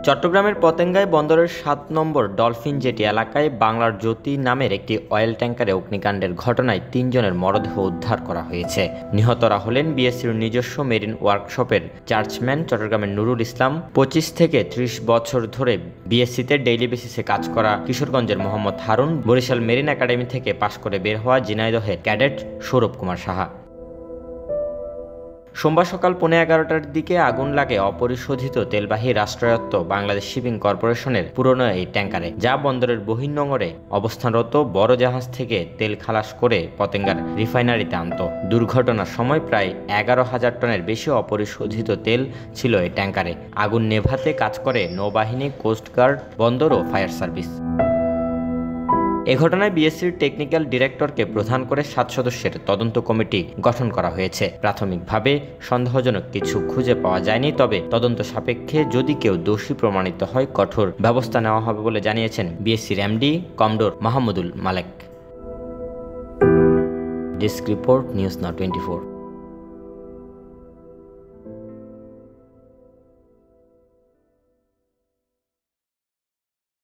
চট্টগ্রামের পতেঙ্গায় বন্দরের ৭ নম্বর dolphin jetty এলাকায় বাংলার জ্যোতি নামের একটি অয়েল ট্যাঙ্কারে অগ্নিকাণ্ডের ঘটনায় ৩ জনের মরদেহ উদ্ধার করা হয়েছে। নিহতরা হলেন বিএসসির নিজস্ব মেরিন ওয়ার্কশপের চার্জম্যান চট্টগ্রামের নুরুল ইসলাম, ২৫ থেকে ৩০ বছর ধরে বিএসসিতে ডেইলি বেসিসে কাজ করা কিশোরগঞ্জের মোহাম্মদ হারুন, বরিশাল মেরিন একাডেমি থেকে পাশ করে বের হওয়া ঝিনাইদহের ক্যাডেট সৌরভ কুমার সাহা। সোমবার সকাল 11:15টার দিকে আগুন লাগে অপরিশোধিত তেলবাহী রাষ্ট্রায়ত্ত বাংলাদেশ শিপিং কর্পোরেশনের পুরনো এই ট্যাঙ্কারে, যা বন্দরের বহির্নোঙরে অবস্থানরত বড় জাহাজ থেকে তেল খালাস করে পতেঙ্গার রিফাইনারিতে আনত। দুর্ঘটনার সময় প্রায় 11,000 টনের বেশি অপরিশোধিত তেল ছিল এই ট্যাঙ্কারে। আগুন নেভাতে কাজ করে নৌবাহিনী, কোস্টগার্ড, বন্দর ও ফায়ার সার্ভিস। এ ঘটনায় বিএসসির টেকনিক্যাল ডিরেক্টরকে প্রধান করে 7 সদস্যের তদন্ত কমিটি গঠন করা হয়েছে। প্রাথমিকভাবে সন্দেহজনক কিছু খুঁজে পাওয়া যায়নি, তবে তদন্ত সাপেক্ষে যদি কেউ দোষী প্রমাণিত হয় কঠোর ব্যবস্থা নেওয়া হবে বলে জানিয়েছেন বিএসসির MD commodore Mahmudul Malek. Desk report, news now 24।